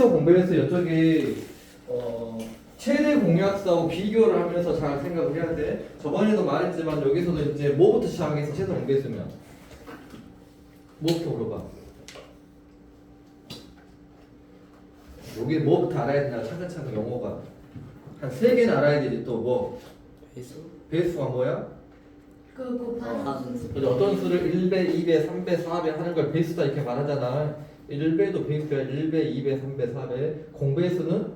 최소 공배수 이쪽이 최대 공약수하고 비교를 하면서 잘 생각을 해야 돼. 저번에도 말했지만 여기서도 이제 뭐부터 시작해서 최소 공배수면 뭐부터 물어봐. 여기 뭐부터 알아야 되나 차근차근 영어가 한 3개는 알아야 되지. 또 뭐 배수? 배수가 뭐야? 그 곱하기 그래서 어떤 수를 1배, 2배, 3배, 4배 하는 걸 배수다 이렇게 말하잖아. 1배도 배수야. 1배, 2배, 3배, 4배. 공배수는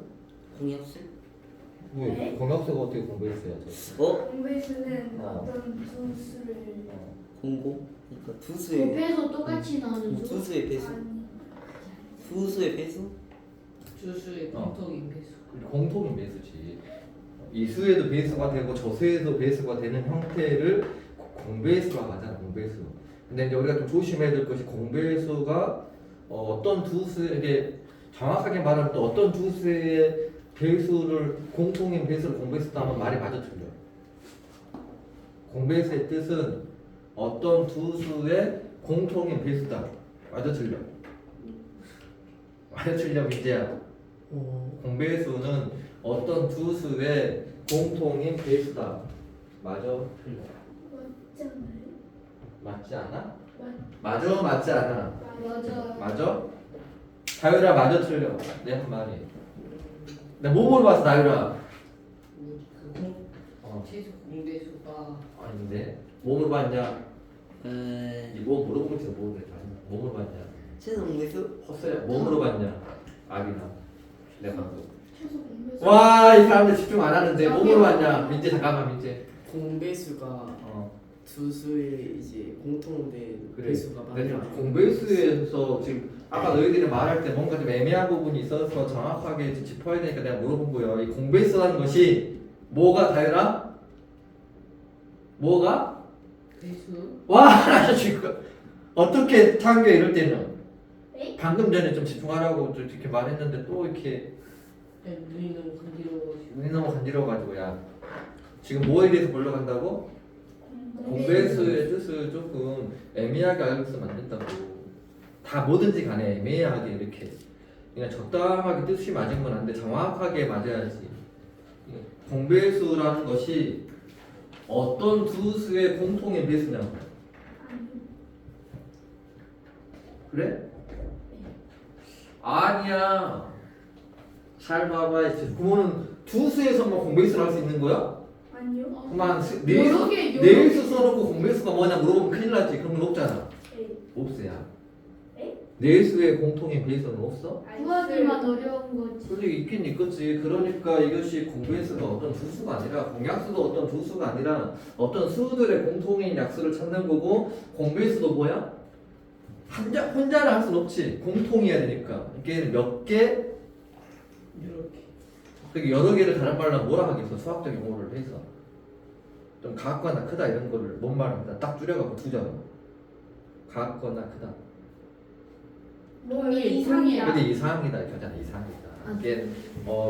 공약수? 왜? 네? 공약수가 어떻게 공배수야? 공배수는 어. 어떤 두 수를 공고? 그러니까 두 수의 곱해서 똑같이 나누는 두 수의 배수? 아니, 두 수의 배수? 주수의 공통인 배수. 공통인 배수지. 이 수에도 배수가 되고 저 수에도 배수가 되는 형태를 공배수라고 하잖아. 공배수. 근데 이제 우리가 좀 조심해야 될 것이 공배수가 어떤 두 수에게 정확하게 말하면 또 어떤 두 수의 배수를 공통인 배수를 공배수다 하면 말이 맞아 틀려. 공배수의 뜻은 어떤 두 수의 공통인 배수다. 맞아 틀려. 맞아 틀려 민재야. 공배수는 어떤 두 수의 공통인 배수다. 맞아 틀려. 맞잖아요. 맞지 않아? 맞 맞아 맞지 않아? 맞아. 맞아? 다율아 맞아 틀려. 내 한 말이. 내가 뭐 물어봤어 다율아? 최소 공배수가 아닌데 뭐 물어봤냐? 에... 이거 물어보면 진짜 모르겠다. 뭐 물어봤냐? 최소 공배수? 헛소리야. 뭐 물어봤냐? 아비나. 내가 방금. 최소 공배수. 와, 이 사람들 집중 안 하는데 뭐 물어봤냐? 민재 잠깐만 민재. 공배수가 두 수의 이제 공통된 그래. 배수가 근데 많아요. 공배수에서 지금 아까 너희들이 말할 때 뭔가 좀 애매한 부분이 있어서 정확하게 짚어야 되니까 내가 물어본 거예요. 이 공배수라는 것이 뭐가 다율아? 뭐가? 배수. 와, 지금 어떻게 창규 이럴 때는 네? 방금 전에 좀 집중하라고 좀 이렇게 말했는데 또 이렇게 눈이 너무 간지러워가지고. 눈이 너무 간지러워가지고 야 지금 뭐에 대해서 보려고 한다고? 공배수의 뜻을 조금 애매하게 알고 있으면 안 된다고. 다 뭐든지 간에 애매하게 이렇게 그냥 적당하게 뜻이 맞은 건 안 돼. 정확하게 맞아야지. 공배수라는 것이 어떤 두 수의 공통의 배수냐고. 그래? 아니야. 잘 봐봐야지. 그러면 두 수에서만 공배수를 할 수 있는 거야? 아니요. 그만 여러 개, 여러 네일수 써놓고 공배수가 뭐냐 물어보면 큰일 나지. 그런 건 없잖아. 네. 없어야. 에? 네일수의 공통의 배수는 없어? 구하기만 어려운 거지. 솔직히 있긴 있겠지. 그러니까 이것이 공배수가 어떤 두 수가 아니라 공약수도 어떤 두 수가 아니라 어떤 수들의 공통인 약수를 찾는 거고 공배수도 뭐야? 혼자는 할 수는 없지. 공통이어야 되니까. 이게 몇 개? 이렇게. 그게 여러 개를 다른 말로 뭐라 하겠어. 수학적인 용어를 해서 좀 작거나 크다 이런 거를 뭔 말합니다. 딱 줄여갖고 두자로. 작거나 크다. 뭐 이상이야. 근데 이상이다 이거잖아. 이상이다. 이게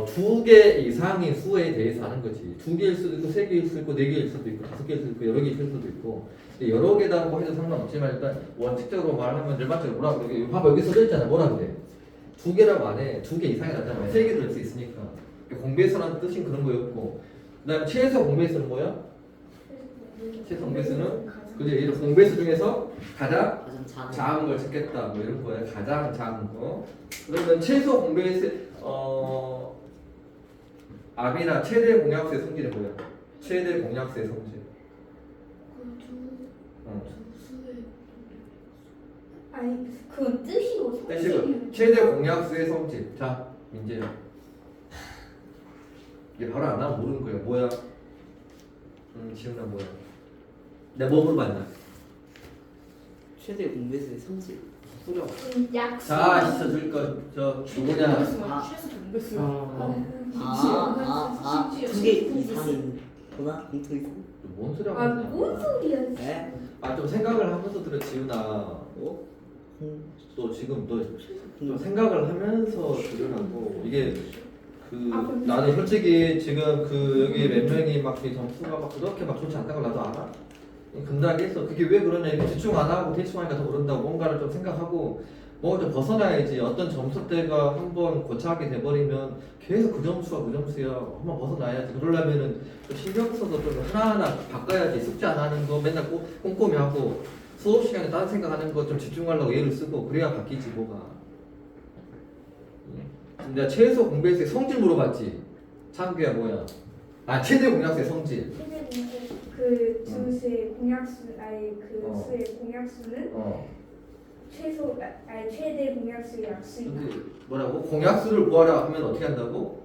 두 개 이상의 수에 대해서 하는 거지. 두 개일 수도 있고 세 개일 수도 있고 네 개일 수도 있고 다섯 개일 수도 있고 여러 개일 수도 있고. 근데 여러 개다고 해도 상관없지만 일단 원칙적으로 말하면 일반적으로 뭐라 그래? 봐봐 여기 써져 있잖아. 뭐라 그래? 두 개라고 안 해. 두 개 이상이 나잖아. 세 개도 될 수 있으니까. 공배수라는 뜻인 그런 거였고. 그다음에 최소 공배수는 뭐야? 최소 공배수는 그지? 이런 공배수 중에서 가장 가장 작은 작은 걸 찾겠다 뭐 이런 거야. 가장 작은 거. 그러면 최소 공배수 압이나 최대 공약수의 성질이 뭐야? 최대 공약수의 성질. 두 수의 아니 그건 뜻이고 뜻이고 성질이. 최대 공약수의 성질. 자 민재야. 이게 바로 안 나오면 모르는 거야. 뭐야? 지훈아 뭐야? 내가 뭐 물어봤나? 최대 공배수의 성질. 소리야. 약수. 자, 진짜 줄 거, 누구냐? 아. 최소 공배수. 두 개 이상인 거나 공통이 있어? 뭔 소리 하고 있냐? 아뭔 소리야? 네? 좀 생각을 하면서 들어, 지훈아. 너 지금 좀 생각을 하면서 들으라고. 이게 나는 솔직히 지금 여기 몇 명이 막 이 점수가 막 그렇게 막 좋지 않다는 걸 나도 알아. 근다하게 했어. 그게 왜 그러냐? 이거 집중 안 하고 대충 하니까 더 그런다고. 뭔가를 좀 생각하고 뭐 좀 벗어나야지. 어떤 점수대가 한번 고착하게 돼버리면 계속 그 점수가 그 점수야. 한번 벗어나야지. 그러려면은 좀 신경 써서 좀 하나하나 바꿔야지. 숙제 안 하는 거 맨날 꼼꼼히 하고 수업 시간에 다른 생각하는 거 좀 집중하려고 얘를 쓰고 그래야 바뀌지 뭐가. 내가 최소 공부했을 때 성질 물어봤지. 창규야 뭐야? 아 최대 공약수의 성질. 최대 공약 그 주수의 공약수 아니 그 어. 수의 공약수는 어. 최대 공약수의 약수이다. 근데 뭐라고? 공약수를 구하라 하면 어떻게 한다고?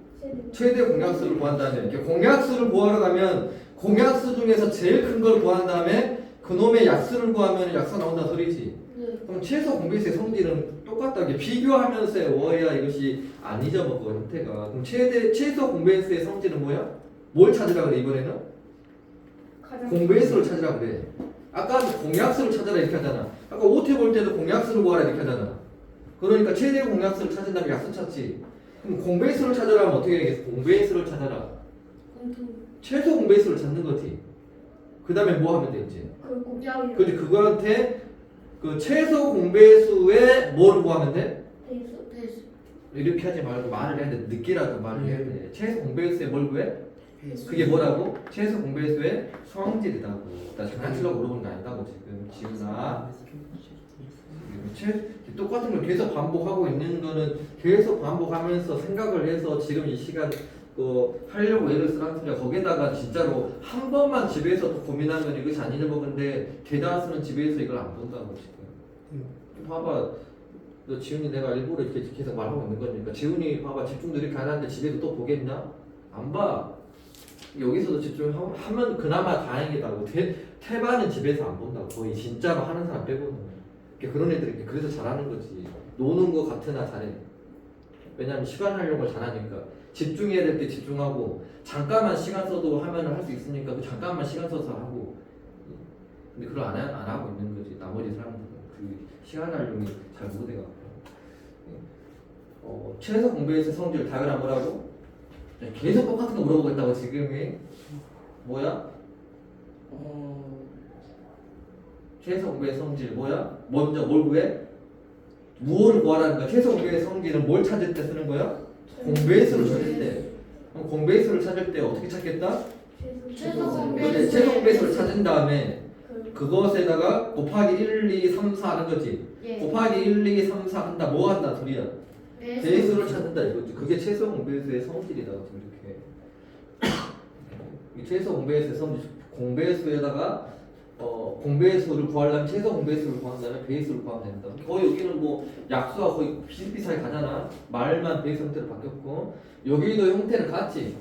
최대 공약수를 구한다면 이렇게 공약수를 구하러 가면 공약수 중에서 제일 큰 걸 구한 다음에 그놈의 약수를 구하면 약수가 나온다는 소리지. 네. 그럼 최소 공배수의 성질은 똑같다게 비교하면서 외워야 이것이 안 잊어먹고 형태가. 그럼 최소 공배수의 성질은 뭐야? 뭘 찾으라 그래 이번에는? 가장 공배수를 찾으라 그래. 아까 공약수를 찾아라 이렇게 하잖아. 아까 OT 볼 때도 공약수를 구하라 이렇게 하잖아. 그러니까 최대 공약수를 찾은다면 약수 찾지. 그럼 공배수를 찾으라 하면 어떻게 해야겠어? 공배수를 찾아라. 공통 최소 공배수를 찾는 거지. 그 다음에 뭐 하면 되지? 그 공약이 그지 그거한테 그 최소 공배수에 뭘 구하면 돼? 배수 이렇게 하지 말고 말을 해야 돼. 늦게라도 말을 해야 돼. 최소 공배수에 뭘 구해? 배수. 그게 뭐라고? 최소 공배수의 성질이라고. 나 장난치려고 물어보는 거 아니다고 지금 지훈아. 똑같은 걸 계속 반복하고 있는 거는 계속 반복하면서 생각을 해서 지금 이 시간 하려고 애를 쓰라는 소리야. 거기다가 진짜로 한 번만 집에서 고민하면 이것이 안 잊어먹는데 대다수는 집에서 이걸 안 본다고 지금. 봐봐. 너 지훈이 내가 일부러 이렇게 계속 말하고 있는 거니까 지훈이 봐봐 집중도 이렇게 안 하는데 집에서 또 보겠냐? 안 봐. 여기서도 집중하면 그나마 다행이다고. 태반은 집에서 안 본다고. 거의 진짜로 하는 사람 빼고는. 그런 애들이 그래서 잘하는 거지. 노는 거 같으나 잘해. 왜냐면 시간 활용을 잘하니까. 집중해야 될 때 집중하고 잠깐만 시간 써도 하면 할 수 있으니까 그 잠깐만 시간 써서 하고. 근데 그걸 안 하고 있는 거지. 나머지 사람들은 그 시간 활용이 잘 못해갖고. 최소 공부에서 성질 다그라 뭐라고? 계속 똑같은 거 물어보고 있다고 지금이. 뭐야? 최소 공부의 성질 뭐야? 먼저 뭘 구해? 무엇을 구하라는 거야? 최소 공부의 성질은 뭘 찾을 때 쓰는 거야? 공배수를 찾을 때. 그럼 공배수를 찾을 때 어떻게 찾겠다? 최소 그래, 최소 공배수를 찾은 다음에 그 그것에다가 곱하기 1, 2, 3, 4 하는 거지. 예. 곱하기 1, 2, 3, 4 한다. 뭐 한다 소리야? 배수 배수를 찾는다 이거지. 그게 최소 공배수의 성질이다. 이렇게. 이 최소 공배수의 성질. 공배수에다가 공배수를 구하려면 최소 공배수를 구한다면 배수를 구하면 된다. 거의 여기는 뭐 약수가 거의 비슷비슷하게 가잖아. 말만 배수 형태로 바뀌었고 여기도 형태는 같지.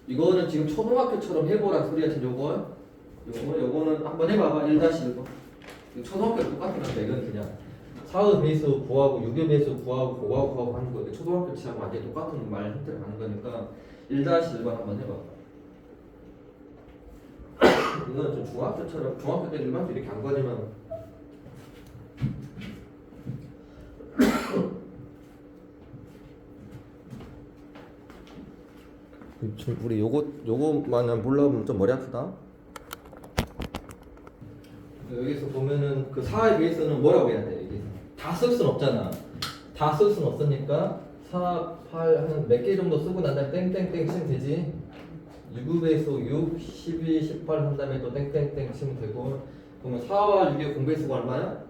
이거는 지금 초등학교처럼 해보란 소리야. 지금 요거는 한번 해봐봐. 1-1번. 초등학교 똑같은 건데 이건 그냥 4의 배수 구하고 6의 배수 구하고 구하고 하는 거데 초등학교 치하고 완전히 똑같은 말 형태로 가는 거니까 1-1번 한번 해봐. 이건 좀 중학교 때 일반적으로 이렇게 안 가지만 우리 요거만 몰라보면 좀 머리 아프다. 여기서 보면은 그 4의 베이스는 뭐라고 해야 돼? 여기서 다 쓸 순 없잖아. 다 쓸 순 없으니까 4, 8 한 몇 개 정도 쓰고 난 다음에 땡땡땡 치면 되지. 6의 배수 6, 12, 18 한 다음에 또 땡땡땡 치면 되고. 그러면 4와 6의 공배수가 얼마야?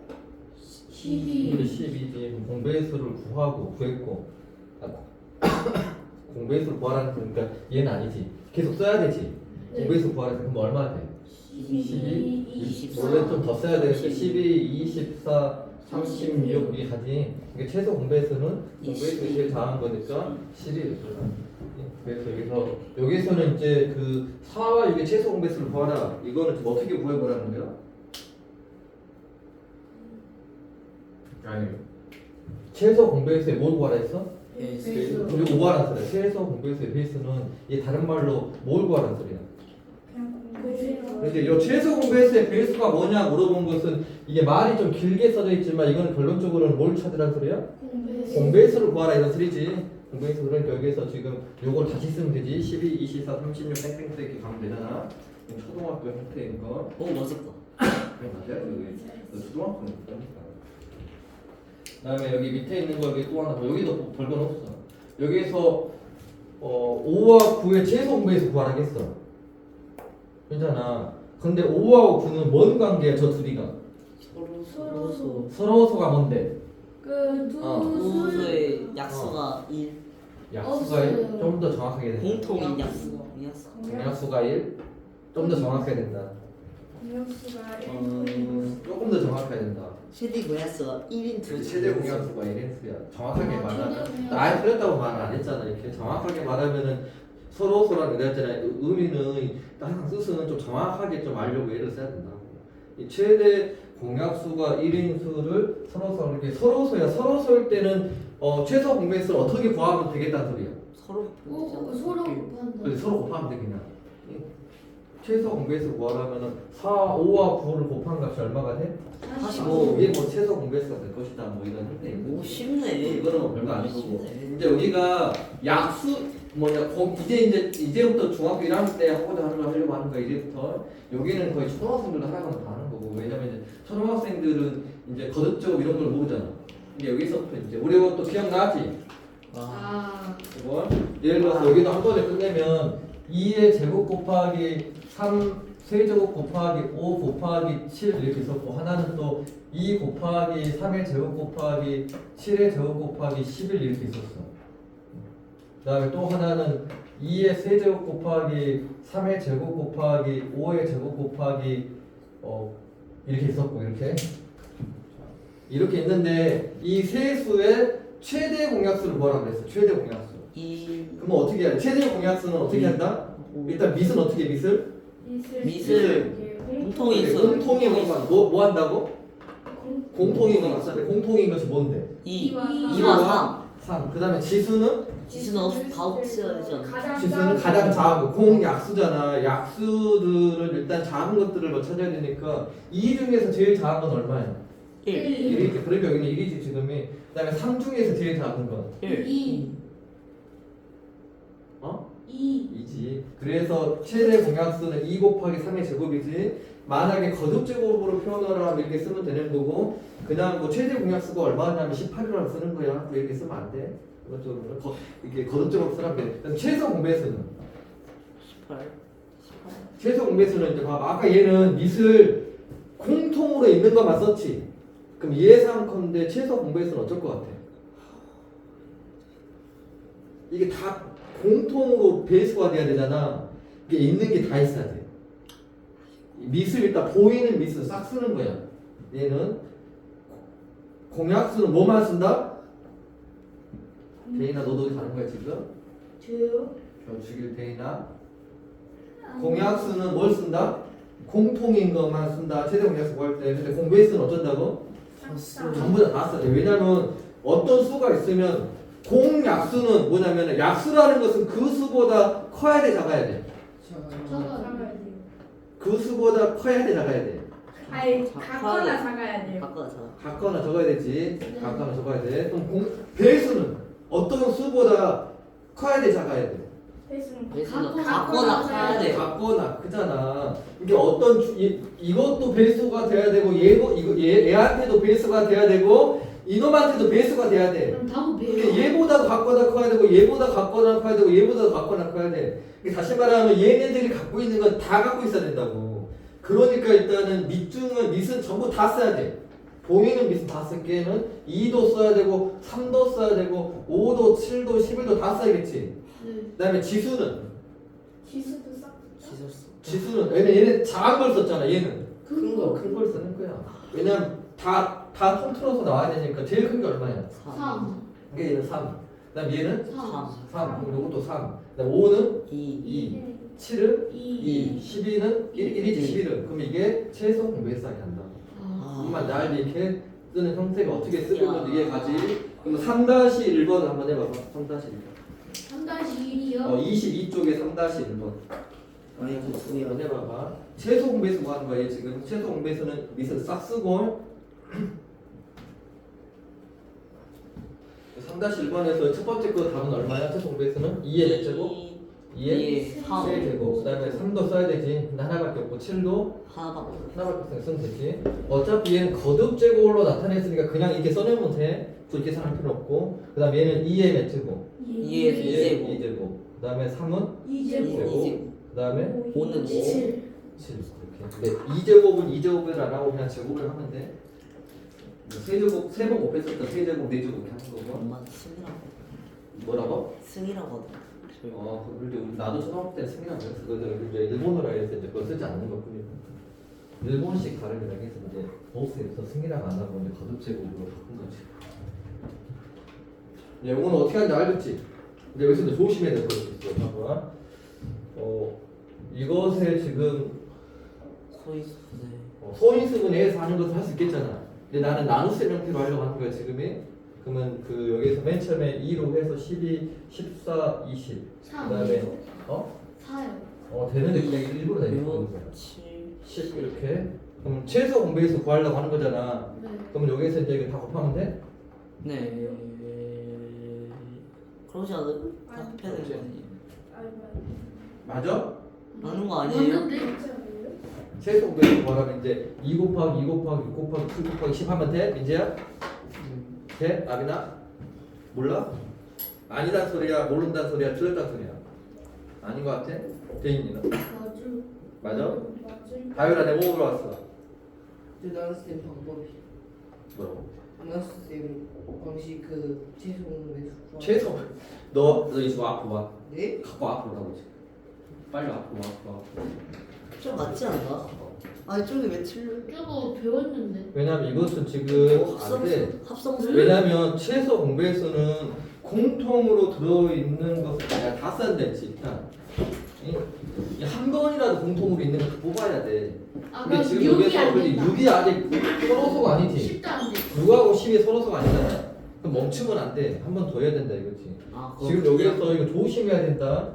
12지. 공배수를 구했고 공배수를 구하라는 거니까 얘는 아니지. 계속 써야 되지. 네. 공배수 구하라는 그럼 얼마 돼? 12, 24. 원래 좀 더 써야 되는데 12, 24, 36 이게 가지. 이게 최소 공배수는 공배수 제일 작은 거니까 12. 그래서 여기서는 이제 그 4와 6의 최소 공배수를 구하라. 이거는 좀 어떻게 구해보라는 거야? 아니 최소 공배수에 뭘 구하라 했어? 배수. 그리고 구하라는 소리야. 최소 공배수의 배수는 이 다른 말로 뭘 구하라는 소리야? 그냥 공부해서 이제 이 최소 공배수의 배수가 뭐냐 물어본 것은 이게 말이 좀 길게 써져 있지만 이거는 결론적으로는 뭘 찾으라는 소리야? 공배수를 구하라 이런 소리지. 공배수 그러니까 여기서 지금 요걸 다시 쓰면 되지. 12, 24, 36 땡땡땡 이렇게 가면 되잖아. 초등학교 형태인 거. 맞았다. 그래 맞아요. 여기 초등학교는 그러니까. 그다음에 여기 밑에 있는 거 여기 또 하나 더. 여기도 별건 없어. 여기서 5와 9의 최소 공배수 구하라겠어. 괜찮아. 근데 5하고 9는 뭔 관계야 저 둘이가? 서로소. 서로서가 뭔데? 그두 서로소의 약수가 1. 약수가 1? 좀 더 정확하게 된다. 공통인 약수. 공약수가 1? 좀 더 정확하게 된다. 공약수가 조금 더 정확하게 된다. 최대 공약수가 1인 두. 최대 공약수가 1인수야. 정확하게 말하면 아예 틀렸다고 말 안 했잖아. 이렇게 정확하게 말하면은 서로서라는 거 했잖아. 의미는 항상 뜻은 좀 정확하게 좀 알려고 애를 써야 된다고. 이 최대 공약수가 1인수를 서로서 이렇게 서로서야. 서로서일 때는 최소 공배수를 어떻게 구하면 되겠다는 소리야. 서로 서로 근데 서로 곱하면 돼 그냥. 최소 공배수 구하려면은 4, 5와 9를 곱한 값이 얼마가 돼? 45. 이게 뭐 최소 공배수가 될 것이다 뭐 이런 힌트. 오 쉽네. 이거는 뭐 별거 아니고. 쉽네. 이제 여기가 약수 이제부터 중학교 1학년 때 하고자 하는 거 하려고 하는 거야 이제부터. 여기는 거의 초등학생들도 하라고 다 하는 거고. 왜냐면 이제 초등학생들은 이제 거듭적 이런 걸 모르잖아. 근데 여기서부터 이제 우리 이거 또 기억나지? 아 이거 예를 들어서 여기도 한 번에 끝내면 2의 제곱 곱하기 3 세제곱 곱하기 5 곱하기 7 이렇게 있었고, 하나는 또 2 곱하기 3의 제곱 곱하기 7의 제곱 곱하기 11 이렇게 있었어. 그 다음에 또 하나는 2의 세제곱 곱하기 3의 제곱 곱하기 5의 제곱 곱하기 이렇게 있었고, 이렇게 있는데 이 세 수의 최대 공약수를 뭐라고 그랬어? 최대 공약수. 2. 그러면 어떻게 해야 돼? 최대 공약수는 어떻게 한다? 일단 밑은 어떻게 밑을? 밑을 공통인 수. 공통인 것만 뭐 한다고? 공통인 것 맞는데 공통인 것이 뭔데? 2. 이. 2와 3. 그다음에 지수는 3. 지수는 다 없애야 되지 않나? 지수는 가장 작은 거. 공약수잖아. 약수들은 일단 작은 것들을 뭐 찾아야 되니까 이 중에서 제일 작은 건 얼마야? 1. 1이지. 그러니까 여기는 1이지 지금이. 그다음에 3 중에서 제일 작은 건 1. 2. 어? 2. 2지. 그래서 최대 공약수는 2 곱하기 3의 제곱이지. 만약에 거듭 제곱으로 표현을 하면 이렇게 쓰면 되는 거고, 그냥 뭐 최대 공약수가 얼마냐면 18이라고 쓰는 거야. 이렇게 쓰면 안 돼. 이것저것 이렇게 거듭 제곱 쓰라면 돼. 그럼 최소 공배수는 18. 최소 공배수는 이제 봐봐. 아까 얘는 밑을 공통으로 있는 것만 썼지. 그럼 예상컨대 최소 공배수는 어쩔 것 같아? 이게 다 공통으로 배수가 돼야 되잖아. 이게 있는 게 다 있어야 돼. 밑을 일단 보이는 밑을 싹 쓰는 거야. 얘는 공약수는 뭐만 쓴다? 대인아 너도 어디 가는 거야 지금? 저요? 주길 대인아. 공약수는 뭘 쓴다? 공통인 것만 쓴다. 최대 공약수 구할 때. 근데 공배수는 어쩐다고? 전부 다 써야 돼. 왜냐면 어떤 수가 있으면 공약수는 뭐냐면 약수라는 것은 그 수보다 커야 돼 작아야 돼? 작아야 돼요. 그 수보다 커야 돼 작아야 돼? 아니 자, 같거나 작아야 돼요. 바꿔 자. 같거나 적어야 되지. 같거나 적어야 돼. 그럼 배수는 어떤 수보다 커야 돼 작아야 돼? 배수는 배수는 같거나 같거나 커야 돼. 같거나 크잖아. 이게 어떤 이것도 배수가 돼야 되고 얘한테도 배수가 돼야 되고 이놈한테도 배수가 돼야 돼. 그럼 답은 근데 얘보다 같거나 커야 되고 얘보다 같거나 커야 되고 얘보다 같거나 커야 돼. 다시 말하면 얘네들이 갖고 있는 건 다 갖고 있어야 된다고. 그러니까 일단은 밑은 전부 다 써야 돼. 보이는 밑은 다 쓸게는 2도 써야 되고 3도 써야 되고 5도 7도 11도 다 써야겠지. 그 다음에 지수는 지수도 싹. 지수는 얘는 작은 걸 썼잖아. 얘는 큰 거. 큰 걸 쓰는 거야. 왜냐면 다 통틀어서 나와야 되니까 제일 큰 게 얼마야? 3. 그러니까 얘는 3. 그다음 얘는 3. 3. 그럼 이것도 3. 그다음 5는 2. 2. 7은 2. 12는 1이지 11은. 그럼 이게 최소 공배수하게 한다. 정말 날 이렇게 쓰는 형태가 어떻게 쓰는 건지 이해가지. 그럼 3-1번을 한번 해봐봐. 3-1번. 3-1이요? 22쪽에 3-1번. 아이고 뭐야. 한번 해봐봐. 최소 공배수 구하는 거야 지금. 최소 공배수는 밑을 싹 쓰고 3-1번에서 첫 번째 거 답은 얼마야? 최소 공배수는 2의 몇 제곱? 2의 4 세제곱. 그 다음에 3도 써야 되지. 근데 하나밖에 없고 7도 하나밖에 쓰면 되지. 어차피 얘는 거듭 제곱으로 나타냈으니까 그냥 이렇게 써내면 돼. 굳이 계산할 필요 없고. 그 다음에 얘는 2의 몇 제곱? 2의 2의 2제곱 2제곱. 그 다음에 3은 2제곱. 그 다음에 5는 7 7 이렇게. 근데 2제곱은 2제곱을 안 하고 그냥 제곱을 하면 돼. 세제곱 3번 곱했었다. 세제곱 4제곱 이렇게 하는 거고. 엄마는 승이라고 뭐라고? 승이라고 하더라 근데 나도 초등학교 때 승이라고 했어. 이제 일본어로 해서 이제 그걸 쓰지 않는 것뿐이야. 일본식 발음이라고 해서 이제 보스에서 승이라고 안 하고 이제 거듭 제곱으로 바꾼 거지. 이거는 어떻게 하는지 알겠지? 근데 여기서 이제 조심해야 될 것이 있어. 봐봐. 이것에 지금 소인수분해서 하는 것을 할 수 있겠잖아. 근데 나는 나눗셈 형태로 하려고 하는 거야 지금이. 그러면 그 여기서 맨 처음에 2로 해서 12, 14, 20. 그다음에 4요. 되는데 그냥 일부러 다 이렇게 보는 거야. 10 이렇게. 그럼 최소 공배수 구하려고 하는 거잖아. 네. 그러면 여기서 이제 이거 다 곱하면 돼? 네 그러지 않아요? 다 곱해야 되는 거 아니에요? 맞아? 맞는 거 아니에요? 최소 공배수 구하려면 이제 2 곱하기 2 곱하기 6 곱하기 7 곱하기 10 하면 돼? 민재야? 돼? 아비나? 몰라? 아니란 소리야? 모른다는 소리야? 틀렸다는 소리야? 아닌 것 같아? 대인이는? 맞아? 다율아 내가 뭐 물어봤어? 나눗셈 방법이 뭐라고? 나눗셈 방식 그 최소 매수 구하기. 최소 너 이거 앞으로 와. 네? 갖고 앞으로 가보지. 빨리 앞으로 와. 좀 맞지 않나? 아니 저기 왜 틀려? 저거 배웠는데. 왜냐면 이것은 지금 안 돼. 합성수 왜냐면 최소 공배수는 공통으로 들어있는 것을 내가 다 써야 되지 일단. 한 번이라도 공통으로 있는 걸 다 뽑아야 돼. 근데 지금 여기서 6이 아직 서로소가 아니지. 10도 안 돼. 6하고 10이 서로소가 아니잖아. 그럼 멈추면 안 돼. 한 번 더 해야 된다 이거지. 지금 여기서 이거 조심해야 된다.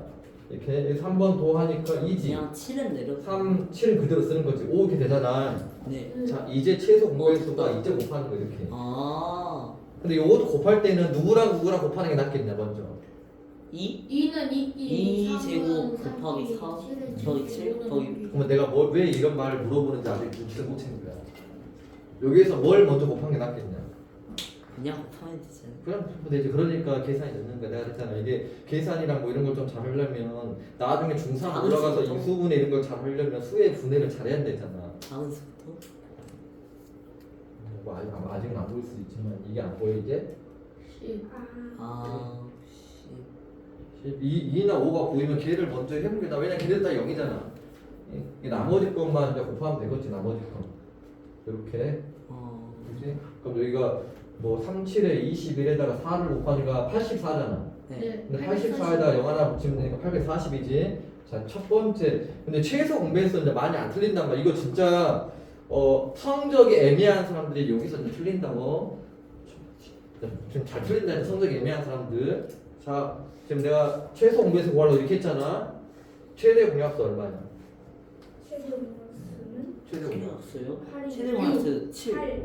이렇게 3번 더 하니까 2지. 그냥 7은 내려 3, 7은 그대로 쓰는 거지. 5 이렇게 되잖아. 네 자, 이제 최소 공배수가 이제 곱하는 거 이렇게. 아 근데 요것도 곱할 때는 누구랑 곱하는 게 낫겠냐 먼저. 2? 2는 2 제곱 곱하기 4 더하기 7 더하기 그러면 내가 왜 이런 말을 물어보는지 아직 눈치를 못 채는 거야. 여기에서 뭘 먼저 곱한 게 낫겠냐. 그냥 곱하면 되잖아 그럼 근데 이제 그러니까 계산이 늦는 거야. 내가 그랬잖아. 이게 계산이랑 뭐 이런 걸 좀 잘 하려면 나중에 중3 올라가서 인수분해 이런 걸 잘 하려면 수의 분해를 잘해야 되잖아. 다음 수부터 뭐 아직은 안 보일 수 있지만 이게 안 보이게 10. 아 2나 5가 보이면 걔를 먼저 해보는 게 나. 왜냐 걔들 다 0이잖아. 이 나머지 것만 이제 곱하면 되겠지. 나머지 거 이렇게. 그렇지? 그럼 여기가 뭐 37에 21에다가 4를 곱하니까 84잖아. 네 근데 84에다가 0 하나 붙이면 되니까 840이지. 자, 첫 번째. 근데 최소 공배수 이제 많이 안 틀린단 말이야. 이거 진짜 성적이 애매한 사람들이 여기서 이제 틀린다고. 좀 잘 틀린다는 성적이 애매한 사람들. 자, 지금 내가 최소 공배수 구하려고 이렇게 했잖아. 최대 공약수 얼마냐? 최대 공약수는 최대 최대 공약수. 없어요? 8이 최대 공약수 7 8.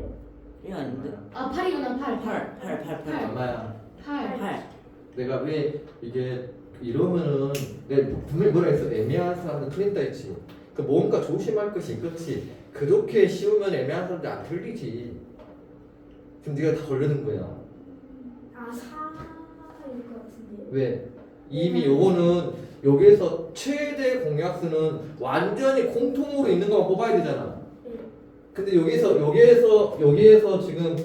1 아닌데? 8이구나 8. 8 얼마야? 8. 내가 왜 이게 이러면은 내가 분명히 뭐라 했어? 애매한 사람들 틀린다 했지. 그 뭔가 조심할 것이 있겠지. 그렇게 쉬우면 애매한 사람들 안 틀리지. 지금 네가 다 걸리는 거야. 4일 것 같은데. 왜? 이미 요거는 여기에서 최대 공약수는 완전히 공통으로 있는 것만 뽑아야 되잖아. 근데 여기에서 지금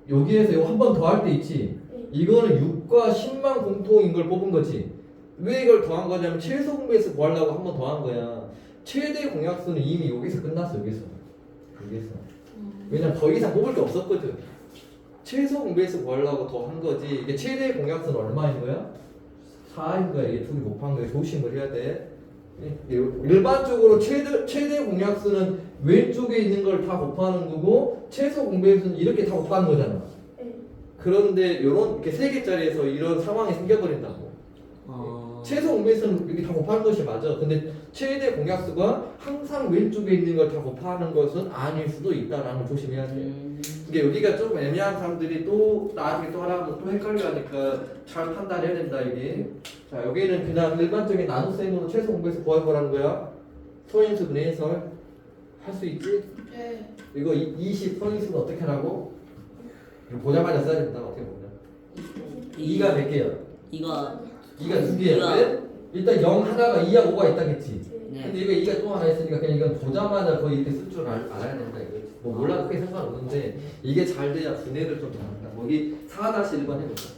여기에서 이거 한 번 더 할 때 있지. 이거는 6과 10만 공통인 걸 뽑은 거지. 왜 이걸 더한 거냐면 최소 공배수 구하려고 한 번 더 한 거야. 최대 공약수는 이미 여기서 끝났어. 여기서. 왜냐면 더 이상 뽑을 게 없었거든. 최소 공배수 구하려고 더 한 거지. 이게 최대 공약수는 얼마인 거야? 4인 거야. 이게 둘이 곱한 거야. 조심을 해야 돼. 일반적으로 최대 공약수는 왼쪽에 있는 걸 다 곱하는 거고 최소 공배수는 이렇게 다 곱하는 거잖아. 그런데 이렇게 3개짜리에서 이런 상황이 생겨버린다고. 최소 공배수는 여기 다 곱하는 것이 맞아. 근데 최대 공약수가 항상 왼쪽에 있는 걸 다 곱하는 것은 아닐 수도 있다라는 걸 조심해야 돼. 이게 여기가 좀 애매한 사람들이 또 나중에 또 하나 하면 또 헷갈려하니까 잘 판단해야 된다 이게. 자 여기는 그냥 일반적인 나눗셈으로 최소 공배수 구해보라는 거야. 소인수 분의 해설 할 수 있지? 네. 이거 20 소인수는 어떻게 하라고? 이거 보자마자 써야 된다 어떻게 보면. 2가 몇 개야? 이가 2가 2개야. 이가- 왜? 일단 0 하나가 2하고 5가 있다겠지. 네. 근데 이거 2가 또 하나 있으니까 그냥 이건 보자마자 거의 이렇게 쓸 줄 알아야 된다 이거. 뭐 몰라도 크게 상관없는데 이게 잘 돼야 분해를 좀 잘한다. 여기 4-1번 해보자.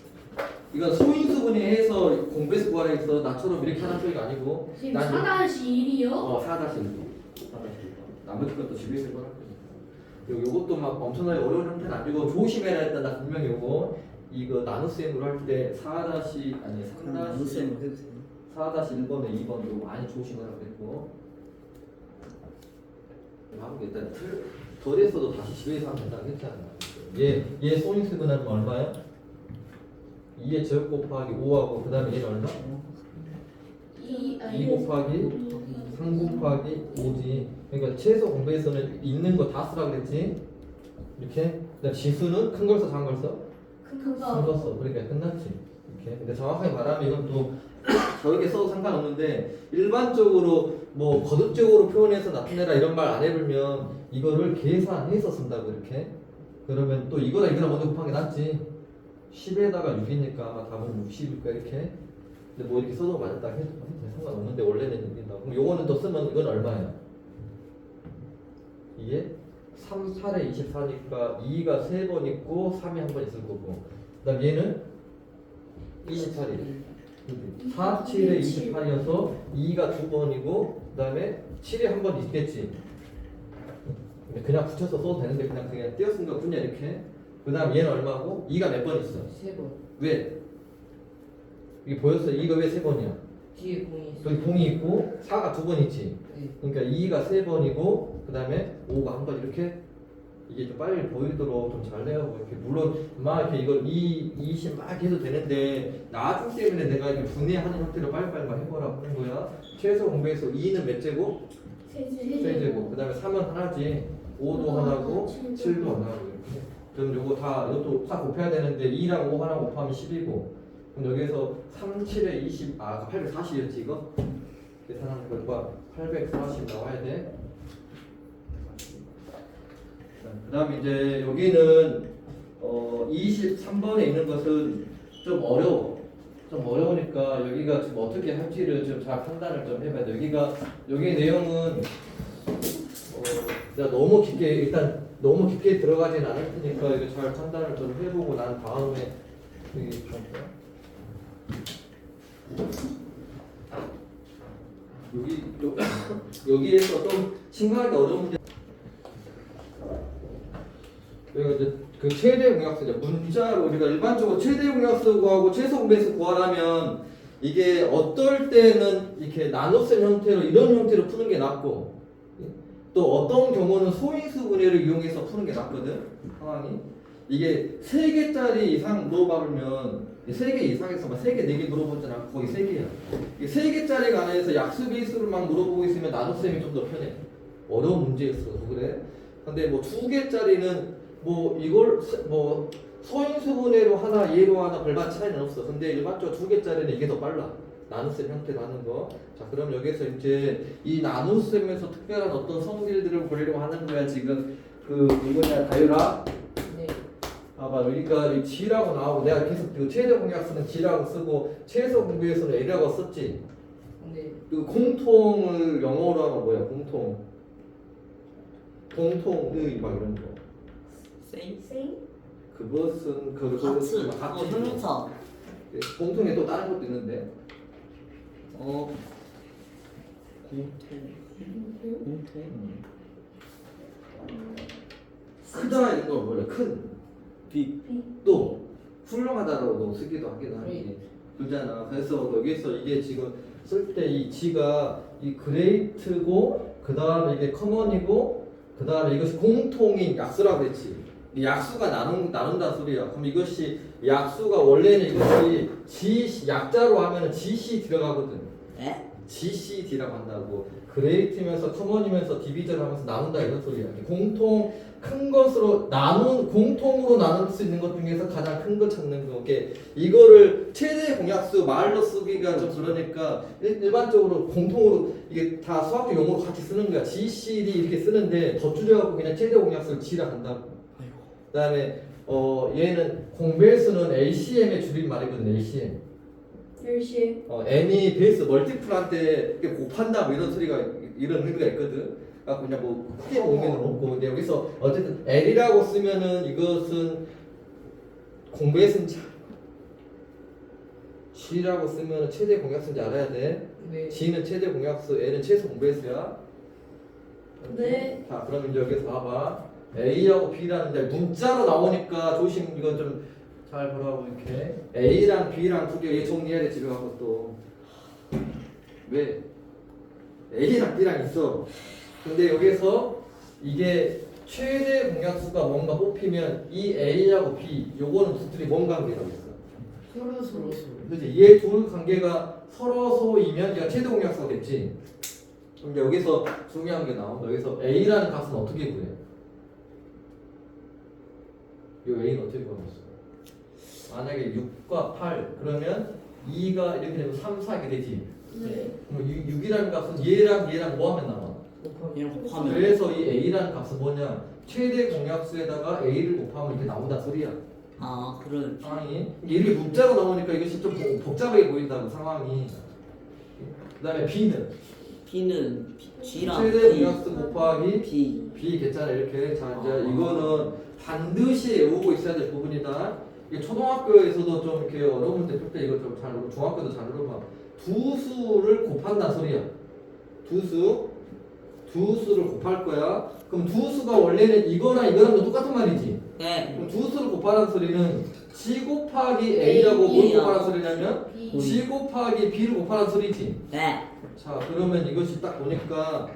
이건 소인수분해 해서 공배수 구하라 해서 나처럼 이렇게 하는 소리가 아니고 지금 난 4-1이요? 4-1번. 나머지 것도 집에서 해보라. 요것도 막 엄청나게 어려운 형태는 아니고 조심해야 했다. 나 분명히 요거 이거 나눗셈으로 할 때 3-1번에 2번도 많이 조심하라고 그랬고 하고 일단 덜했어도 다시 집에서 하면 된다고 했잖아. 얘 소인수분하면 얼마야? 2의 제곱 곱하기 5하고 그 다음에 얘는 얼마? 2 곱하기 3 곱하기 5지. 그러니까 최소 공배에서는 있는 거 다 쓰라 그랬지. 이렇게. 그다음 지수는 큰 걸 써, 작은 걸 써? 큰 거 써. 그러니까 끝났지. 이렇게. 근데 정확하게 말하면 이건 또 저렇게 써도 상관없는데 일반적으로 뭐 거듭적으로 표현해서 나타내라 이런 말 안 해보면 이거를 계산해서 쓴다고 이렇게. 그러면 또 이거랑 이거랑 먼저 곱한 게 낫지. 10에다가 6이니까 아마 답은 60일까 이렇게. 근데 뭐 이렇게 써도 맞았다 해도 상관없는데 원래는 이긴다. 그럼 요거는 또 쓰면 이건 얼마야? 이게 3, 8에 24니까 2가 3번 있고 3이 한 번 있을 거고 그 다음 얘는 28이 4, 7에 28이어서 2가 2번이고 그 다음에 7에 한 번 있겠지. 근데 그냥 붙여서 써도 되는데 그냥 띄어쓴 거 뿐이야 이렇게. 그 다음 얘는 얼마고? 2가 몇 번 있어? 3번. 왜? 이게 보였어? 2가 왜 3번이야? 뒤에 공이 있어. 여기 공이 있고 4가 2번 있지. 네. 그러니까 2가 3번이고 그 다음에 5가 한 번 이렇게 이게 좀 빨리 보이도록 좀 잘 내고 이렇게 물론 막 이렇게 이걸 20 막 해도 되는데 나중 때문에 내가 이렇게 분해하는 형태로 빨리빨리 막 해보라고 하는 거야. 최소 공배에서 2는 몇 제곱? 세제곱. 그 다음에 3은 하나지. 5도 하나고 7도 하나고 이렇게. 그럼 요거 다 이것도 다 곱해야 되는데 2랑 5 하나 곱하면 10이고 그럼 여기서 3, 7에 20 아까 840이었지 이거? 계산하는 결과 840 나와야 돼. 그 다음 이제 여기는 23번에 있는 것은 좀 어려워. 좀 어려우니까 여기가 지금 어떻게 할지를 좀 잘 판단을 좀 해봐야 돼. 여기 내용은 내가 너무 깊게 들어가진 않을 테니까 이거 잘 판단을 좀 해보고 난 다음에 여기에서 좀 심각하게 어려운 문제. 그리고 이제 그 최대 공약수 이제 문자로 우리가 일반적으로 최대 공약수 구하고 최소 공배수 구하라면 이게 어떨 때는 이렇게 나눗셈 형태로 이런 형태로 푸는 게 낫고 또 어떤 경우는 소인수 분해를 이용해서 푸는 게 낫거든. 상황이 이게 3개짜리 이상 물어봐보면 3개 이상에서 막 3개, 4개 물어보잖아. 거기 3개야. 이게 3개짜리가 안에서 약수 베이스로만 물어보고 있으면 나눗셈이 좀 더 편해. 어려운 문제였어. 그래. 근데 뭐 2개짜리는 뭐 이걸 뭐 소인수 분해로 하나 얘로 하나 별반 차이는 없어. 근데 일반적으로 2개짜리는 이게 더 빨라. 나눗셈 형태로 하는 거. 자, 그럼 여기서 이제 이 나눗셈에서 특별한 어떤 성질들을 보려고 하는 거야. 지금 그 이거냐 다유라. 네. 봐봐 여기가 이 G라고 나오고 내가 계속 그 최대 공약수는 G라고 쓰고 최소 공배에서는 L이라고 썼지. 네. 그 공통을 영어로 하면 뭐야? 공통의 막 이런 거. 그것은 하츠 같이 형용사 공통에 또 다른 것도 있는데. 공통 크다 이런 거 원래 큰. 또 훌륭하다라고 쓰기도 하기도 하지. 그잖아. 그래서 여기서 이게 지금 쓸 때 이 G가 이 그레이트고 그 다음에 이게 커먼이고 그 다음에 이것이 공통인 약수라고 그랬지. 이 약수가 나눈다 소리야. 그럼 이것이 약수가 원래는 이것이 G 약자로 하면은 GC 들어가거든. 에? GCD라고 한다고. 그레이트면서 커먼이면서 디비전을 하면서 나눈다 이런 소리야. 공통 큰 것으로 공통으로 나눌 수 있는 것 중에서 가장 큰 거 찾는 거. 이거를 최대 공약수 말로 쓰기가 좀 그러니까 일반적으로 공통으로 이게 다 수학적 용어로 같이 쓰는 거야. GCD 이렇게 쓰는데 더 줄여갖고 그냥 최대 공약수를 G라 한다고. 그다음에 얘는 공배수는 LCM의 줄임말이거든. LCM. 10시에 n이 베이스 멀티플할 때 이렇게 곱한다 뭐 이런 소리가 이런 의미가 있거든. 그러니까 그냥 뭐 크게 보면은 없고 근데 여기서 어쨌든 L이라고 쓰면은 이것은 공배수인 자. G라고 쓰면은 최대 공약수인지 알아야 돼. 네. G는 최대 공약수, L은 최소 공배수야. 네. 자, 그럼 이제 여기서 봐봐. A하고 B라는 데 문자로 나오니까 조심 이건 좀 잘 보라고 이렇게 A랑 B랑 두 개 정리해야 돼 집에 가서 또. 왜? A랑 B랑 있어. 근데 여기서 이게 최대 공약수가 뭔가 뽑히면 이 A하고 B 요거는 두 둘이 뭔 관계라고 있어. 서로. 그렇지. 얘 둘 관계가 서로소이면 얘가 최대 공약수가 됐지. 근데 여기서 중요한 게 나온다. 여기서 A라는 값은 어떻게 구해? 이 A는 어떻게 구하겠어? 만약에 6과 8 그러면 2가 이렇게 되면 3, 4 이렇게 되지. 네. 그럼 6이라는 값은 얘랑 뭐 하면 나와? 이런 곱하면 그래서 이 A라는 값은 뭐냐? 최대 공약수에다가 A를 곱하면 이렇게 나온다 소리야. 아 그런 상황이 이렇게 문자로 나오니까 이것이 좀 복잡하게 보인다고 상황이. 그다음에 B는 B는 G랑 최대 공약수 곱하기 B B 괜찮아 이렇게. 자 이제 아. 이거는 반드시 외우고 있어야 될 부분이다. 이게 초등학교에서도 좀 이렇게 어려운 문제 풀 때 이거 좀 잘 중학교도 잘 들어봐. 두 수를 곱한다 소리야. 두 수를 곱할 거야. 그럼 두 수가 원래는 이거랑 똑같은 말이지. 네 그럼 두 수를 곱하라는 소리는 G 곱하기 A라고 뭘 곱하라는 소리냐면 B. G 곱하기 B를 곱하라는 소리지. 네. 자 그러면 이것이 딱 보니까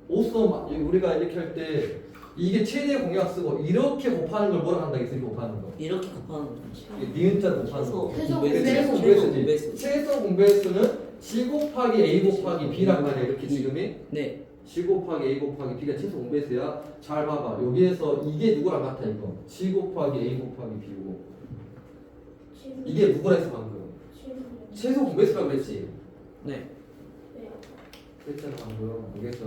우리가 이렇게 할 때 이게 최대 공약수고 이렇게 곱하는 걸 뭐라 한다 이렇게 곱하는 거. 이렇게 곱하는 거 니은자로 곱하는 거. 최소 최소 공배수. 공배수지. 최소 공배수는 G 곱하기 A 곱하기 B란 말이야 이렇게 지금이. 네 G 곱하기 A 곱하기 B가 최소 공배수야. 잘 봐봐. 여기에서 이게 누구랑 같아 이거? G 곱하기 A 곱하기 B고. 이게 누구라 했어 방금? 최소 공배수라고 그랬지. 네. 그랬잖아 방금. 여기서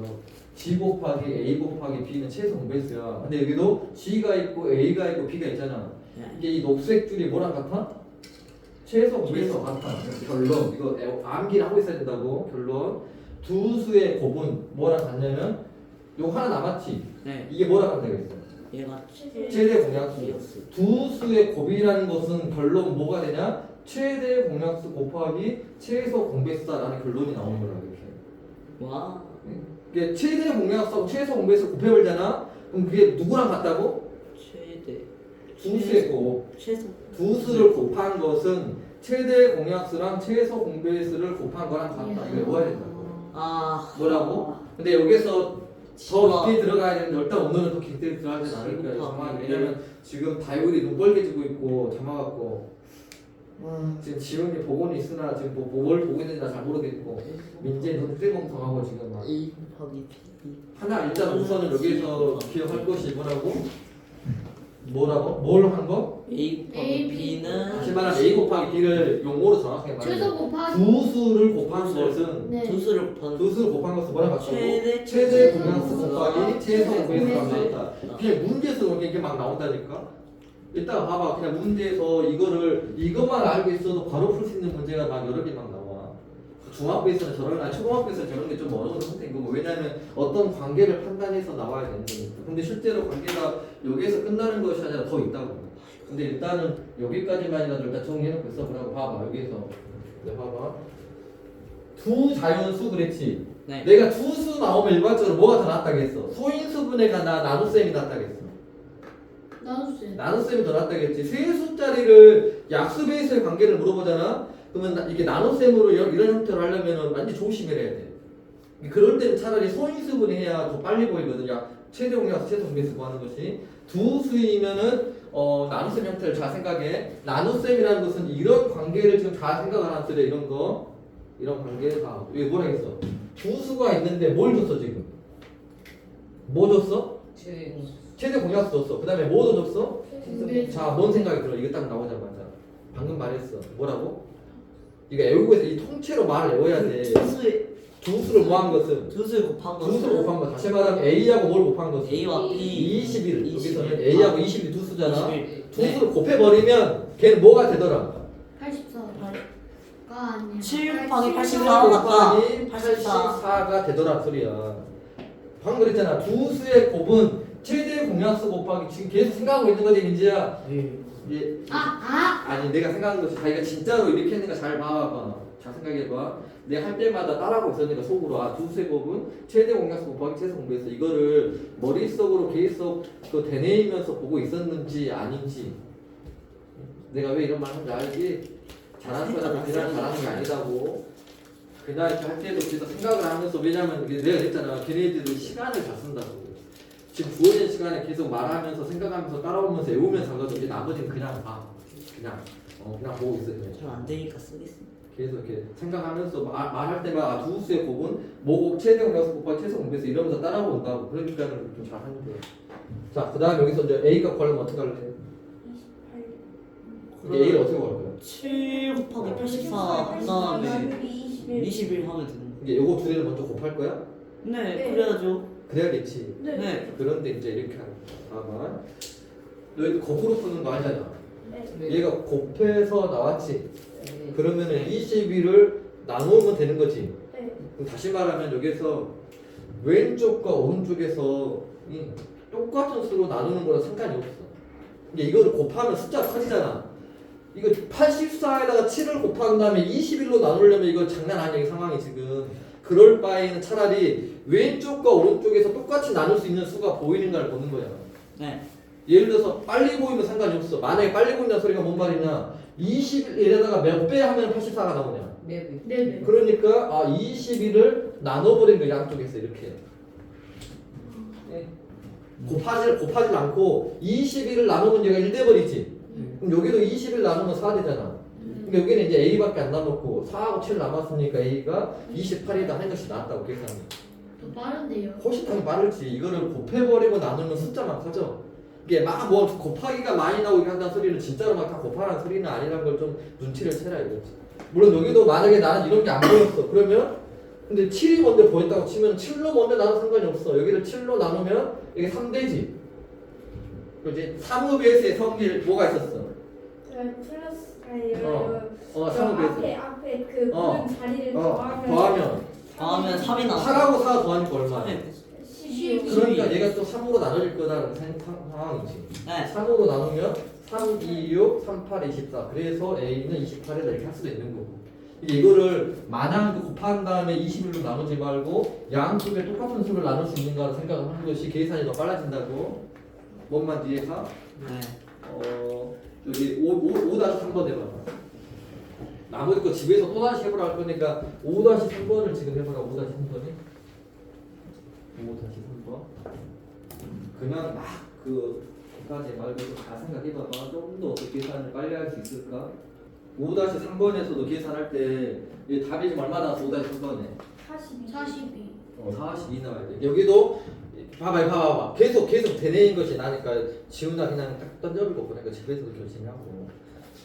G 곱하기 A 곱하기 B는 최소 공배수야. 근데 여기도 G가 있고 A가 있고 B가 있잖아. 네. 이게 이 녹색 줄이 뭐랑 같아? 최소 공배수와 같아. 결론. 이거 암기를 하고 있어야 된다고. 결론. 두 수의 곱은 뭐랑 같냐면 요거 하나 남았지. 네. 이게 뭐랑 같다겠어? 얘가 최대 공약수. B였어. 두 수의 곱이라는 것은 결론 뭐가 되냐? 최대 공약수 곱하기 최소 공배수다라는 결론이 나오는 거라 이렇게. 와 이게 최대 공약수하고 최소 공배수 곱해버리잖아. 그럼 그게 누구랑 같다고? 최대 두 수의 곱. 최소 두 수를 곱한 것은 최대 공약수랑 최소 공배수를 곱한 거랑 같다. 이거 외워야 된다고. 아 뭐라고? 근데 여기서 더 깊게 들어가야 되는데 일단 오늘은 더 깊게 들어가지 않을 거야. 상황이. 왜냐면 지금 다이올이 눈 빨개지고 있고 잠아갖고 지금 지훈이 보고는 있으나 지금 뭘 보고 있는지 잘 모르겠고 민재 눈 뜨멍텅하고 지금 막 A 곱하기 B 하나 일단 우선은 여기서 기억할 것이 뭐라고? 뭘 한 거? A 곱하기 A, B. B는 다시 말하면 A 곱하기 B를 용어로 정확하게 말하면 최소 곱하기 두 수를 곱한 것은 네. 두 수를 곱하는 두 수를 곱한 것은 뭐랑 같다고? 최대 최대 공약수 곱하기 최소 최소 공배수랑 공배수. 같다. 그냥 문제에서 이렇게 막 나온다니까. 일단 봐봐. 그냥 문제에서 이것만 알고 있어도 바로 풀 수 있는 문제가 막 여러 개 막 나와. 중학교에서는 초등학교에서는 저런 게 좀 어려운 상태인 거고. 왜냐하면 어떤 관계를 판단해서 나와야 되는 거니까. 근데 실제로 관계가 여기에서 끝나는 것이 아니라 더 있다고. 근데 일단은 여기까지만이라도 일단 정리해놓고 있어. 그러고 봐봐. 여기에서 봐봐. 두 자연수 그랬지. 네. 내가 두 수 나오면 일반적으로 뭐가 더 낫다겠어? 소인수분해가 나눗셈이 낫다겠어. 나눠주세요. 나눗셈이 더 낫다겠지. 세 수짜리를 약수 베이스의 관계를 물어보잖아. 그러면 이게 나눗셈으로 이런 형태로 하려면 완전 조심해야 돼. 그럴 때는 차라리 소인수분해 해야 더 빨리 보이거든. 최대 공약수, 최소 공배수 구하는 것이. 두 수이면은 나눗셈 형태를 잘 생각해. 나눗셈이라는 것은 이런 관계를 지금 잘 생각을 하는 소리야. 이런 거. 이런 관계에서 이게 뭐라 했어? 두 수가 있는데 뭘 줬어 지금? 뭐 줬어? 최대 최대 공약수 줬어. 그 다음에 뭐도 줬어? 네. 자, 뭔 생각이 들어? 이거 딱 나오자마자 방금 말했어. 뭐라고? 이거 외우고 있어. 이 통째로 말을 외워야 돼. 두 수를 뭐한 것은 두수를 곱한 두 수를 것은 곱한 거. 다시 말하면 A하고 뭘 곱한 것은 A와 B 21. 여기서는 21. A하고 21 두 수잖아. 21. 두 수를 곱해버리면 걔는 뭐가 되더라? 84가 아니야. 7 곱하기 84 7 맞다. 곱하기 84. 84가 되더라 소리야. 방금 그랬잖아. 두 수의 곱은 최대 공약수 곱하기 지금 계속 생각하고 있는 거지 민지야. 네. 예. 아, 아니 내가 생각한 것이 자기가 진짜로 이렇게 했는가 잘 봐봐. 잘 생각해봐. 내가 할 때마다 따라하고 있었으니까 속으로 두 수의 곱은 최대 공약수 곱하기 최소 공배에서 이거를 머릿속으로 계속 그 되뇌이면서 보고 있었는지 아닌지. 내가 왜 이런 말 하는지 알지? 잘하는 사람은 그냥 잘하는 게 아니라고. 그날 이렇게 할 때도 계속 생각을 하면서 왜냐면 내가 그랬잖아. 걔네들은 시간을 잘 쓴다고. 지금 주어진 시간에 계속 말하면서 생각하면서 따라오면서 외우면서 하거든. 이제 나머지는 그냥 봐. 그냥 보고 있어. 그냥. 좀 안 되니까 쓰겠습니다. 계속 이렇게 생각하면서 말할 때마다 두 수의 곱은 뭐곱 최대 공약수 곱하기 최소 공배에서 이러면서 따라온다고. 그러니까 좀 잘하는 거야. 자, 그 다음에 여기서 이제 A 값 구하려면 어떻게 할래? 28. 이게 A를 어떻게 구할 거야? 7 곱하기 84 그 다음에 21 하면 되는 거. 이게 요거 두 개를 먼저 곱할 거야? 네, 네. 그래야죠. 그래야겠지. 네. 그런데 이제 이렇게 하는 거야. 봐봐. 너희도 거꾸로 푸는 거 아니잖아. 네. 얘가 곱해서 나왔지. 네. 그러면은 21을 나누면 되는 거지. 네. 그럼 다시 말하면 여기서 왼쪽과 오른쪽에서 이 똑같은 수로 나누는 거랑 상관이 없어. 이게 이거를 곱하면 숫자가 커지잖아. 이거 84에다가 7을 곱한 다음에 21로 나누려면 이거 장난 아니야 이 상황이 지금. 그럴 바에는 차라리 왼쪽과 오른쪽에서 똑같이 나눌 수 있는 수가 보이는가를 보는 거야. 네. 예를 들어서 빨리 보이면 상관이 없어. 만약에 빨리 보인다는 소리가 뭔 말이냐? 21에다가 몇 배 하면 84가 나오냐? 네. 네. 그러니까 21을 나눠버린 거 양쪽에서 이렇게. 네. 곱하질 않고 21을 나누면 얘가 1 돼버리지. 그럼 여기도 20을 나누면 4 되잖아. 그러니까 여기는 이제 A밖에 안 남았고 4하고 7 남았으니까 A가 28이다 하는 것이 나왔다고 계산하면. 더 빠른데요. 훨씬 더 빠르지. 이거를 곱해버리고 나누면 숫자만 커져. 이게 막 뭐 곱하기가 많이 나오게 한다는 소리는 진짜로 막 다 곱하라는 소리는 아니란 걸 좀 눈치를 채라 이거지. 물론 여기도 만약에 나는 이런 게 안 보였어. 그러면 근데 7이 먼저 보였다고 치면 7로 먼저 나눠도 상관이 없어. 여기를 7로 나누면 이게 3되지. 그지? 3의 베이스에 성질 뭐가 있었어? 플러스 어, 3의 베이스. 앞에 그 어. 모든 자리를 더하면 더하면 3이 나와. 8하고 4 더하니까 얼마야? 12. 그러니까 얘가 또 3으로 나눠질 거다라는 상황이지. 네. 3으로 나누면 3, 2, 6, 3, 8, 24. 그래서 A는 28에다 이렇게 할 수도 있는 거고. 이거를 마냥 곱한 다음에 21로 나누지 말고 양쪽에 똑같은 수를 나눌 수 있는가 생각을 하는 것이 계산이 더 빨라진다고. 뭔만 뒤에서 네. 여기 5-3번 해봐봐. 나머지 거 집에서 또다시 해보라 할 거니까 5-3번을 지금 해보라. 5-3번이 5-3번. 그냥 그까지 말고 다 생각해봐봐. 좀 더 어떻게 계산을 빨리 할 수 있을까? 5-3번에서도 계산할 때 이 답이 지금 얼마 나왔어? 5-3번에 42. 42 나와야 돼. 여기도 봐봐. 계속 되뇌인 것이 나니까 지훈아 그냥 딱 던져버리고 그러니까 집에서도 결심하고.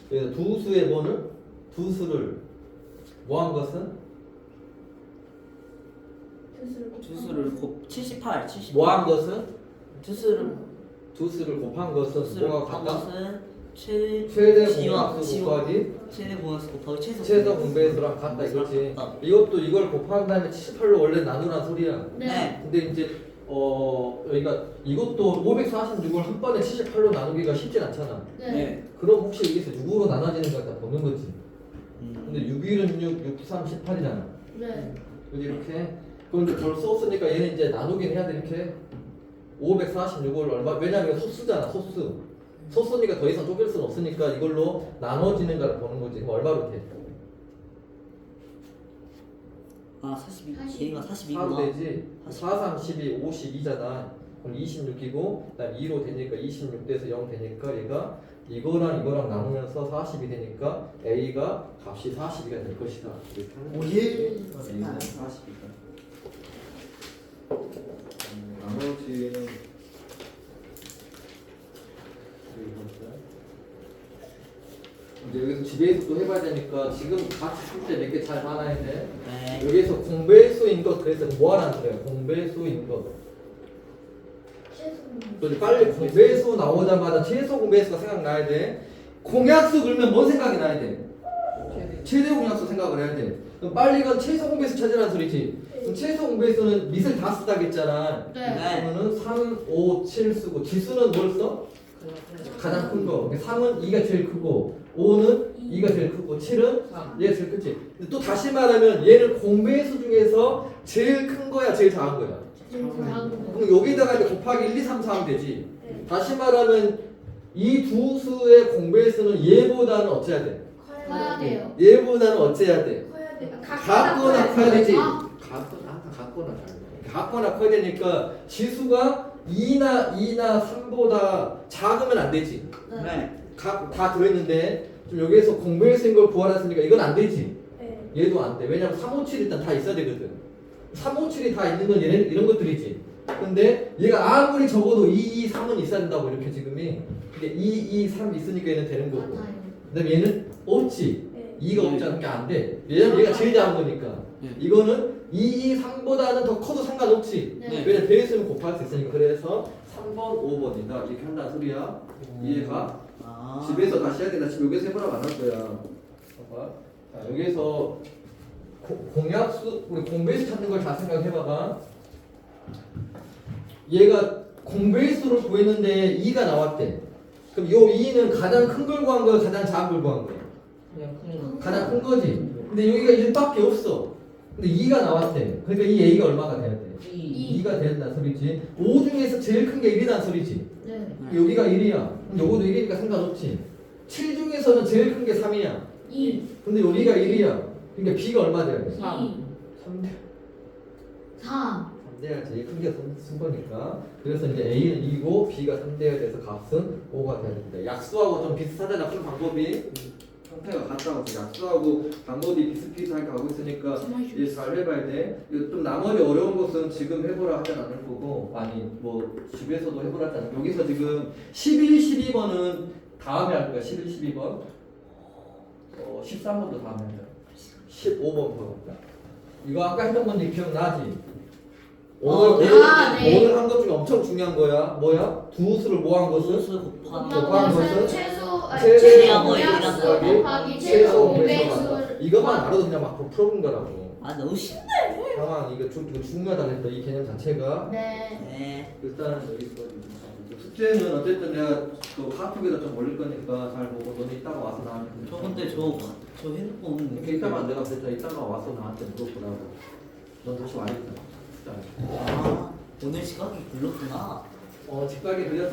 그래서 두 수의 뭐는? 두 수를 뭐한 것은? 두수를 곱 78. 뭐한 것은? 두수를 두 수를 곱한 것은 뭐가 곱한 같다? 것은 최대 최대 공약수 공약수 곱하기 최대 공약수 곱하기 최소 공배수랑 같다 이거지. 같다. 이것도 이걸 곱한 다음에 78로 원래 나누란 소리야. 네. 근데 이제 여기가 이것도 546을 한 번에 78로 나누기가 쉽진 않잖아. 네. 그럼 혹시 여기서 6으로 나눠지는 걸 다 보는 거지. 근데 음. 6, 1은 6, 6, 3, 18이잖아. 네. 그지 이렇게. 그럼 이제 별 썼으니까 얘는 이제 나누긴 해야 돼 이렇게. 546을 얼마? 왜냐면 소수잖아 소수. 소수니까 더 이상 쪼갤 수는 없으니까 이걸로 나눠지는 걸 보는 거지. 그럼 얼마로 돼? 아 42. 42. 얘가 4로 42구나. 되지. 4, 3, 12, 52잖아. 그럼 26이고 그다음 2로 되니까 26 돼서 0 되니까 얘가 이거랑 이거랑 나누면서 40이 되니까 A가 값이 42가 될 것이다. 이렇게 하는 거예요. 오예. A는 40이다. 나머지는 이제 여기서 집에서 또 해봐야 되니까 지금 같이 숙제 몇 개 잘 봐놔야 돼. 네. 여기서 공배수인 것 그래서 뭐 하라는 거야? 공배수인 것. 또 빨리 공배수 나오자마자 최소 공배수가 생각나야 돼. 공약수 그러면 뭔 생각이 나야 돼? 최대 공약수 생각을 해야 돼. 그럼 빨리 건 최소 공배수 찾으라는 소리지. 그럼 최소 공배수는 밑을 다 쓰다겠잖아. 네. 그러면은 3, 5, 7 쓰고 지수는 뭘 써? 가장 큰 거. 3은 2가 제일 크고 5는 2가 제일 크고 7은 얘가 제일 크지. 근데 또 다시 말하면 얘는 공배수 중에서 제일 큰 거야, 제일 작은 거야. 그럼 여기다가 이제 곱하기 1, 2, 3, 4 하면 되지. 다시 말하면 이 두 수의 공배수는 얘보다는 어째야 돼? 커야 돼요. 얘보다는 어째야 돼? 커야 돼. 같거나 커야 되지. 아. 같거나 커야 되니까 지수가 2나 3보다 작으면 안 되지. 네. 다 들어있는데 좀 여기에서 공배수인 걸 구하랬으니까 이건 안 되지. 네. 얘도 안 돼. 왜냐면 3, 5, 7 일단 다 있어야 되거든. 3, 5, 7이 다 있는 건 얘는 이런 것들이지. 근데 얘가 아무리 적어도 2, 2, 3은 있어야 된다고 이렇게 지금이. 근데 2, 2, 3 있으니까 얘는 되는 거고. 맞아요. 그다음에 얘는 없지. 네. 2가 없지 않은 게 안 돼. 왜냐면 얘가 제일 작은 거니까. 네. 이거는 2, 2, 3보다는 더 커도 상관없지. 네. 왜냐면 배수는 곱할 수 있으니까. 그래서 3번, 5번이다. 이렇게 한다는 소리야. 이해가? 아. 집에서 다시 해야 돼. 나 지금 여기서 해보라고 안 할 거야. 봐봐. 자, 여기서 공약수, 우리 공배수 찾는 걸 잘 생각해봐봐. 얘가 공배수를 구했는데 2가 나왔대. 그럼 요 2는 가장 큰 걸 구한 거야? 가장 작은 걸 구한 거야? 그냥 큰 거. 가장 큰 거지. 근데 여기가 1밖에 없어. 근데 2가 나왔대. 그러니까 이 A가 얼마가 돼야 돼? 2가 된다는 소리지. 5 중에서 제일 큰 게 1이라는 소리지. 네. 여기가 1이야. 그럼 요거도 1이니까 상관없지. 7 중에서는 제일 큰 게 3이야. 2, 근데 여기가 1이야. 그러니까 B가 얼마 돼야 돼? 2, 3대. 3. 3대야 제일 큰 게 쓴 거니까. 그래서 이제 A는 2고 B가 3대야 돼서 값은 5가 돼야 됩니다. 약수하고 좀 비슷하잖아. 풀 방법이. 형태가 같다고. 약수하고 방법이 비슷비슷하게 가고 있으니까 이제 잘 해봐야 돼. 이거 좀 나머지 어려운 것은 지금 해보라 하지 않을 거고, 아니 뭐 집에서도 해보라 하지 않을. 여기서 지금 11, 12번은 다음에 할 거야. 11, 12번. 13번도 다음에 할 거야. 15번 보자. 이거 아까 했던 건데 기억나지? 오늘 네. 오늘 한 것 중에 엄청 중요한 거야. 뭐야? 두 수를 모한 것은 소수 곱하기. 곱하는 것은 최소 최대하고 공약수 일이라고. 곱하기 최소 최소 공배수가 공배수. 이것만 알아도 그냥 막 풀어본 거라고. 아 너무 쉽네. 상황 이거 중요하다 그랬다. 이 개념 자체가. 네. 네. 일단은 여기까지. 숙제는 어쨌든 내가 그 카톡에다 좀 올릴 거니까 잘 보고 너네 이따가 와서 나한테. 저 근데 저 핸드폰 이렇게 이따가 내가 그랬잖아. 이따가 와서 나한테 물어보라고. 넌 다시 와야겠다. 아 오늘 시각이 불렀구나. 직각이 들려서